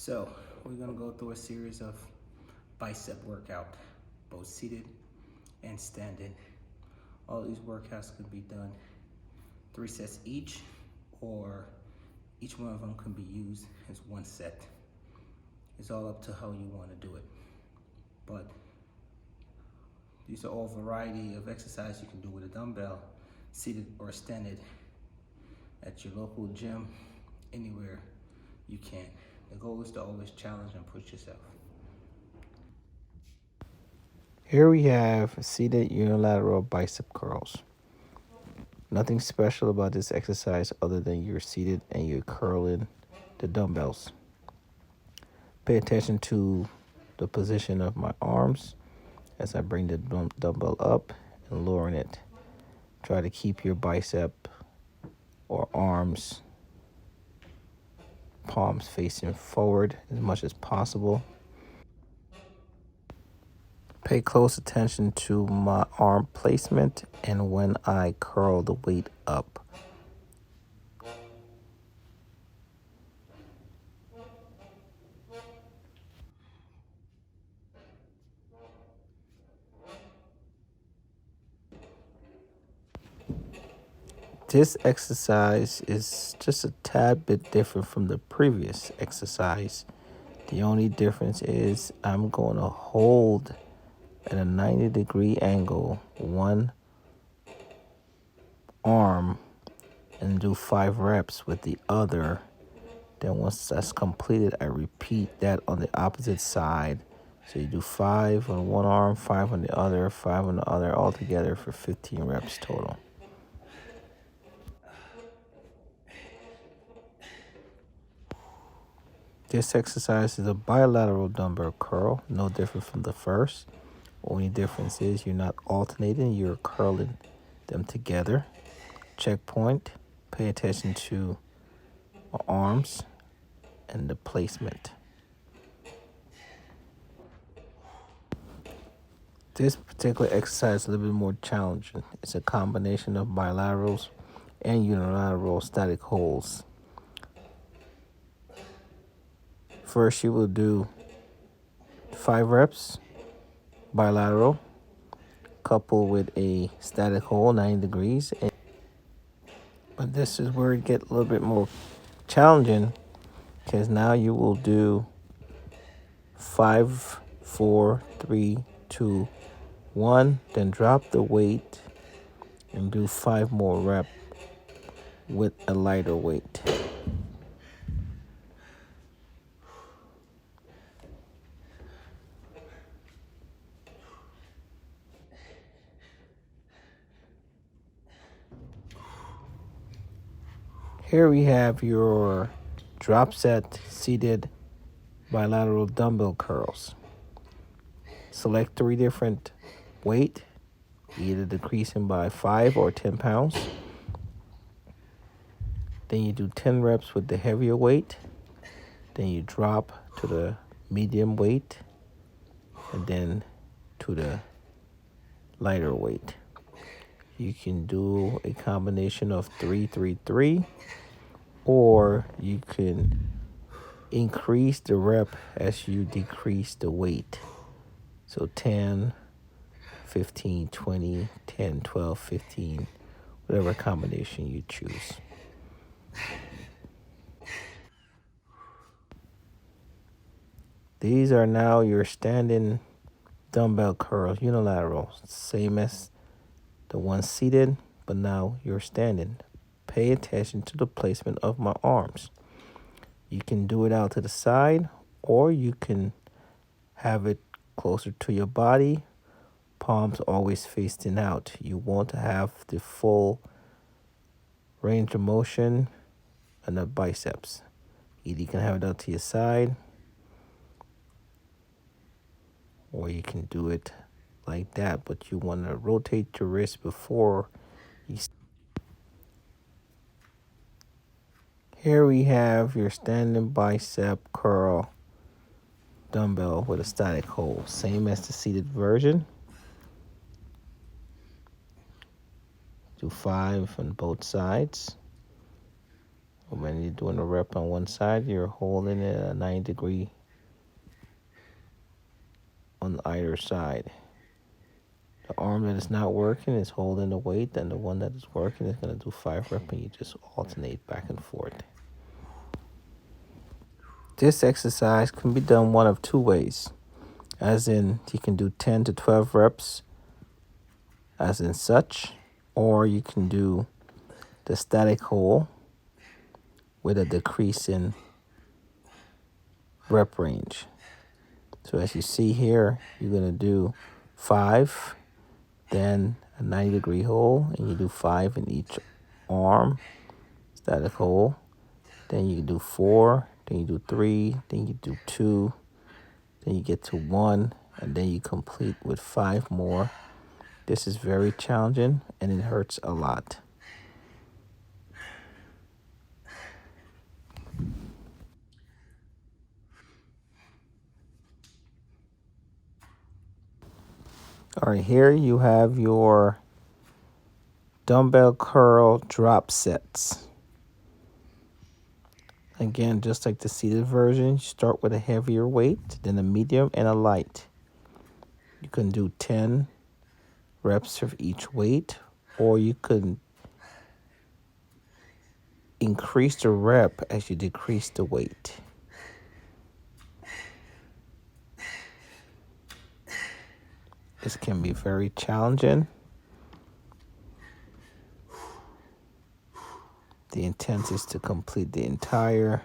So we're gonna go through a series of bicep workout, both seated and standing. All these workouts could be done 3 sets each, or each one of them can be used as 1 set. It's all up to how you want to do it. But these are all variety of exercise you can do with a dumbbell, seated or standing, at your local gym, anywhere you can. The goal is to always challenge and push yourself. Here we have seated unilateral bicep curls. Nothing special about this exercise other than you're seated and you're curling the dumbbells. Pay attention to the position of my arms as I bring the dumbbell up and lowering it. Try to keep your bicep or arms, palms facing forward as much as possible. Pay close attention to my arm placement and when I curl the weight up. This exercise is just a tad bit different from the previous exercise. The only difference is I'm going to hold at a 90-degree angle one arm and do 5 reps with the other. Then once that's completed, I repeat that on the opposite side. So you do 5 on one arm, 5 on the other, 5 on the other, all together for 15 reps total. This exercise is a bilateral dumbbell curl, no different from the first. Only difference is you're not alternating, you're curling them together. Checkpoint, pay attention to my arms and the placement. This particular exercise is a little bit more challenging. It's a combination of bilaterals and unilateral static holds. First, you will do 5 reps bilateral, coupled with a static hold, 90 degrees. But this is where it gets a little bit more challenging, because now you will do 5, 4, 3, 2, 1, then drop the weight and do 5 more reps with a lighter weight. Here we have your drop set seated bilateral dumbbell curls. Select 3 different weight, either decreasing by 5 or 10 pounds. Then you do 10 reps with the heavier weight. Then you drop to the medium weight and then to the lighter weight. You can do a combination of 3, 3, 3, or you can increase the rep as you decrease the weight. So 10, 15, 20, 10, 12, 15, whatever combination you choose. These are now your standing dumbbell curls, unilateral, same as the one seated, but now you're standing. Pay attention to the placement of my arms. You can do it out to the side, or you can have it closer to your body, palms always facing out. You want to have the full range of motion and the biceps. Either you can have it out to your side, or you can do it like that, but you want to rotate your wrist before you. Here we have your standing bicep curl dumbbell with a static hold, same as the seated version. Do 5 on both sides. When you're doing a rep on one side, you're holding it at a 90-degree on either side. The arm that is not working is holding the weight, and the one that is working is going to do 5 reps, and you just alternate back and forth. This exercise can be done one of two ways, as in you can do 10 to 12 reps as in such, or you can do the static hold with a decrease in rep range. So as you see here, you're going to do 5, then a 90-degree hold, and you do 5 in each arm, static hold. Then you do 4, then you do 3, then you do 2, then you get to 1, and then you complete with 5 more. This is very challenging, and it hurts a lot. All right, here you have your dumbbell curl drop sets. Again, just like the seated version, you start with a heavier weight, then a medium and a light. You can do 10 reps of each weight, or you could increase the rep as you decrease the weight. This can be very challenging. The intent is to complete the entire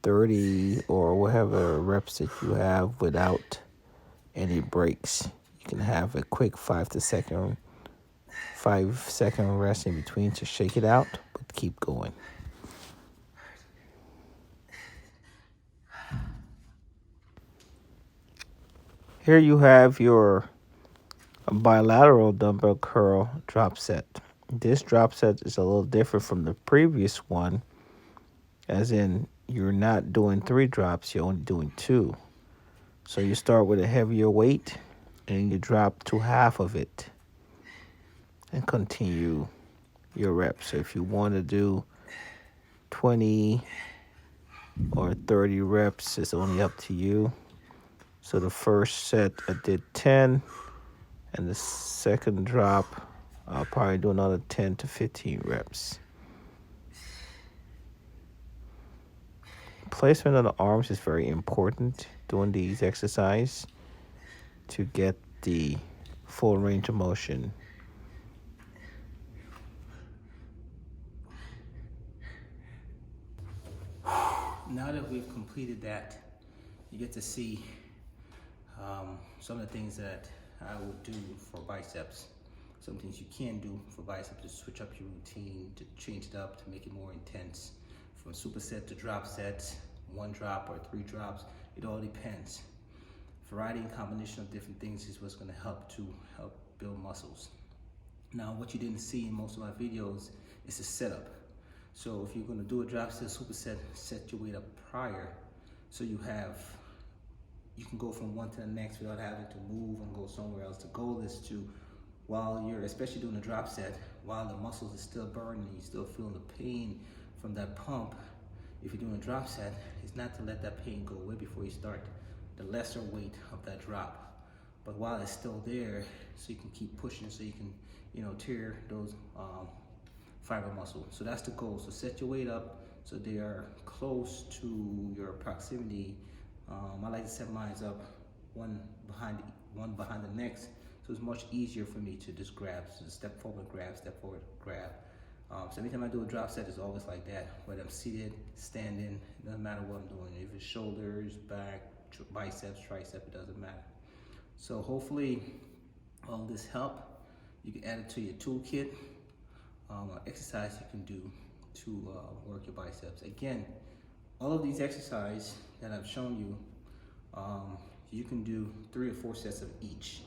30 or whatever reps that you have without any breaks. You can have a quick 5-second rest in between to shake it out, but keep going. Here you have your bilateral dumbbell curl drop set. This drop set is a little different from the previous one, as in you're not doing 3 drops, you're only doing 2. So you start with a heavier weight and you drop to half of it and continue your reps. So if you want to do 20 or 30 reps, it's only up to you. So the first set I did 10, and the second drop I'll probably do another 10 to 15 reps. Placement of the arms is very important doing these exercises to get the full range of motion. Now that we've completed that, you get to see some of the things that I would do for biceps. Some things you can do for biceps to switch up your routine, to change it up, to make it more intense. From superset to drop sets, 1 drop or 3 drops, it all depends. Variety and combination of different things is what's gonna help build muscles. Now, what you didn't see in most of my videos is the setup. So if you're gonna do a drop set, superset, set your weight up prior, so you can go from one to the next without having to move and go somewhere else. The goal is to, while you're especially doing a drop set, while the muscles are still burning, you're still feeling the pain from that pump. If you're doing a drop set, is not to let that pain go away before you start the lesser weight of that drop. But while it's still there, so you can keep pushing, so you can, tear those fiber muscle. So that's the goal. So set your weight up so they are close to your proximity. I like to set mine up one behind the next, so it's much easier for me to just grab. So step forward, grab, step forward, grab. So every time I do a drop set, it's always like that. Whether I'm seated, standing, it doesn't matter what I'm doing. If it's shoulders, back, biceps, tricep, it doesn't matter. So hopefully all this help. You can add it to your toolkit. Exercise you can do to work your biceps. Again, all of these exercises that I've shown you, you can do 3 or 4 sets of each,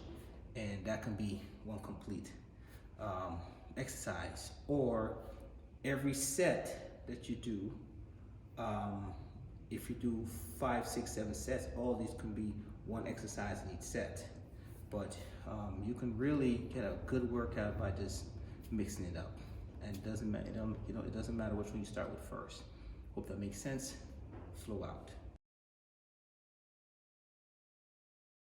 and that can be one complete exercise. Or every set that you do, if you do 5, 6, 7 sets, all these can be one exercise in each set. But you can really get a good workout by just mixing it up. and it doesn't matter. It doesn't matter which one you start with first. Hope that makes sense. Flow out.